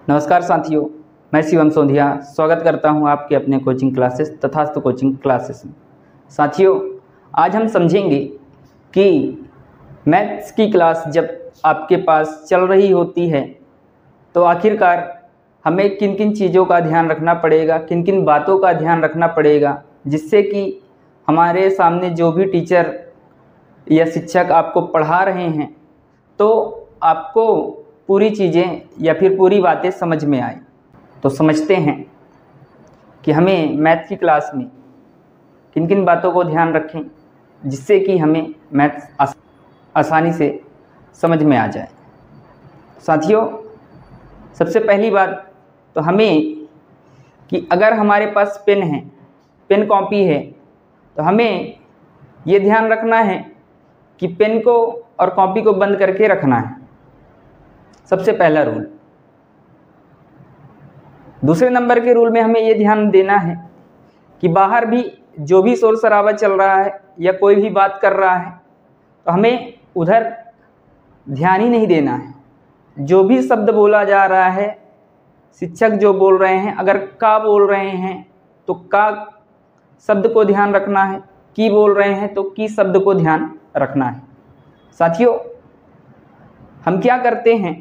नमस्कार साथियों, मैं शिवम सोंधिया स्वागत करता हूं आपके अपने कोचिंग क्लासेस तथास्तु कोचिंग क्लासेस में। साथियों, आज हम समझेंगे कि मैथ्स की क्लास जब आपके पास चल रही होती है तो आखिरकार हमें किन किन चीज़ों का ध्यान रखना पड़ेगा, किन किन बातों का ध्यान रखना पड़ेगा, जिससे कि हमारे सामने जो भी टीचर या शिक्षक आपको पढ़ा रहे हैं तो आपको पूरी चीज़ें या फिर पूरी बातें समझ में आए। तो समझते हैं कि हमें मैथ की क्लास में किन किन बातों को ध्यान रखें जिससे कि हमें मैथ्स आसानी से समझ में आ जाए। साथियों, सबसे पहली बात तो हमें कि अगर हमारे पास पेन है, पेन कॉपी है, तो हमें ये ध्यान रखना है कि पेन को और कॉपी को बंद करके रखना है, सबसे पहला रूल। दूसरे नंबर के रूल में हमें ये ध्यान देना है कि बाहर भी जो भी शोर शराबा चल रहा है या कोई भी बात कर रहा है तो हमें उधर ध्यान ही नहीं देना है। जो भी शब्द बोला जा रहा है, शिक्षक जो बोल रहे हैं, अगर का बोल रहे हैं तो का शब्द को ध्यान रखना है, की बोल रहे हैं तो की शब्द को ध्यान रखना है। साथियों, हम क्या करते हैं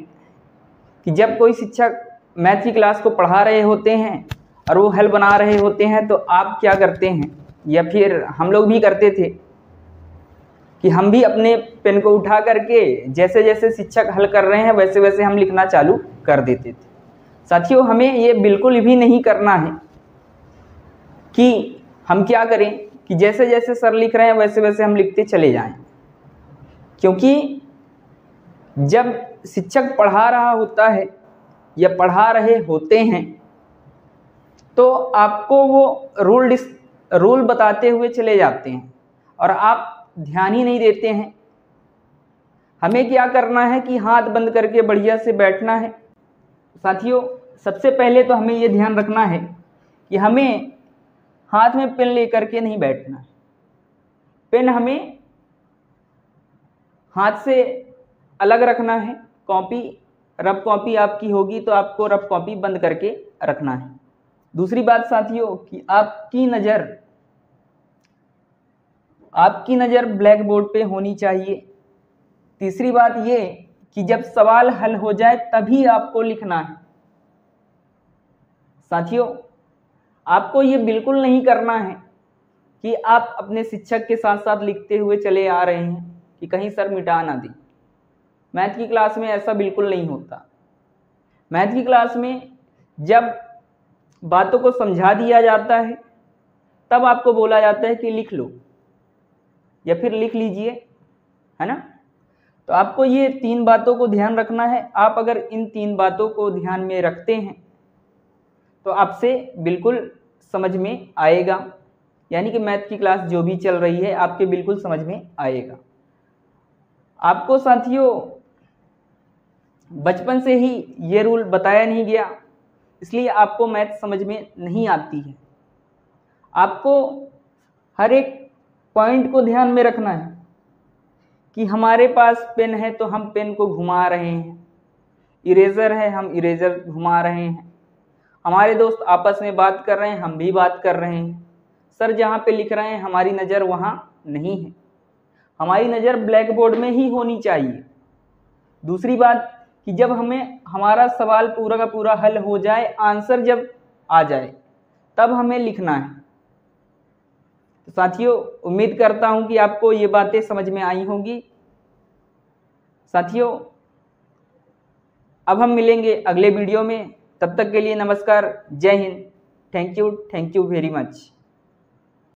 कि जब कोई शिक्षक मैथ की क्लास को पढ़ा रहे होते हैं और वो हल बना रहे होते हैं तो आप क्या करते हैं, या फिर हम लोग भी करते थे कि हम भी अपने पेन को उठा करके जैसे जैसे शिक्षक हल कर रहे हैं वैसे वैसे हम लिखना चालू कर देते थे। साथियों, हमें ये बिल्कुल भी नहीं करना है कि हम क्या करें कि जैसे जैसे सर लिख रहे हैं वैसे वैसे हम लिखते चले जाएं, क्योंकि जब शिक्षक पढ़ा रहा होता है या पढ़ा रहे होते हैं तो आपको वो रूल बताते हुए चले जाते हैं और आप ध्यान ही नहीं देते हैं। हमें क्या करना है कि हाथ बंद करके बढ़िया से बैठना है। साथियों, सबसे पहले तो हमें ये ध्यान रखना है कि हमें हाथ में पेन लेकर के नहीं बैठना है। पेन हमें हाथ से अलग रखना है। रफ कॉपी आपकी होगी तो आपको रफ कॉपी बंद करके रखना है। दूसरी बात साथियों कि आपकी नज़र ब्लैक बोर्ड पे होनी चाहिए। तीसरी बात ये कि जब सवाल हल हो जाए तभी आपको लिखना है। साथियों, आपको ये बिल्कुल नहीं करना है कि आप अपने शिक्षक के साथ साथ लिखते हुए चले आ रहे हैं कि कहीं सर मिटा ना दें। मैथ की क्लास में ऐसा बिल्कुल नहीं होता। मैथ की क्लास में जब बातों को समझा दिया जाता है तब आपको बोला जाता है कि लिख लो या फिर लिख लीजिए, है ना। तो आपको ये 3 बातों को ध्यान रखना है। आप अगर इन 3 बातों को ध्यान में रखते हैं तो आपसे बिल्कुल समझ में आएगा, यानी कि मैथ की क्लास जो भी चल रही है आपके बिल्कुल समझ में आएगा। आपको साथियों बचपन से ही ये रूल बताया नहीं गया, इसलिए आपको मैथ समझ में नहीं आती है। आपको हर एक पॉइंट को ध्यान में रखना है कि हमारे पास पेन है तो हम पेन को घुमा रहे हैं, इरेजर है हम इरेजर घुमा रहे हैं, हमारे दोस्त आपस में बात कर रहे हैं हम भी बात कर रहे हैं, सर जहाँ पे लिख रहे हैं हमारी नज़र वहाँ नहीं है, हमारी नज़र ब्लैक बोर्ड में ही होनी चाहिए। दूसरी बात कि जब हमारा सवाल पूरा का पूरा हल हो जाए, आंसर जब आ जाए तब हमें लिखना है। तो साथियों, उम्मीद करता हूं कि आपको ये बातें समझ में आई होंगी। साथियों, अब हम मिलेंगे अगले वीडियो में। तब तक के लिए नमस्कार, जय Hind, thank you very much.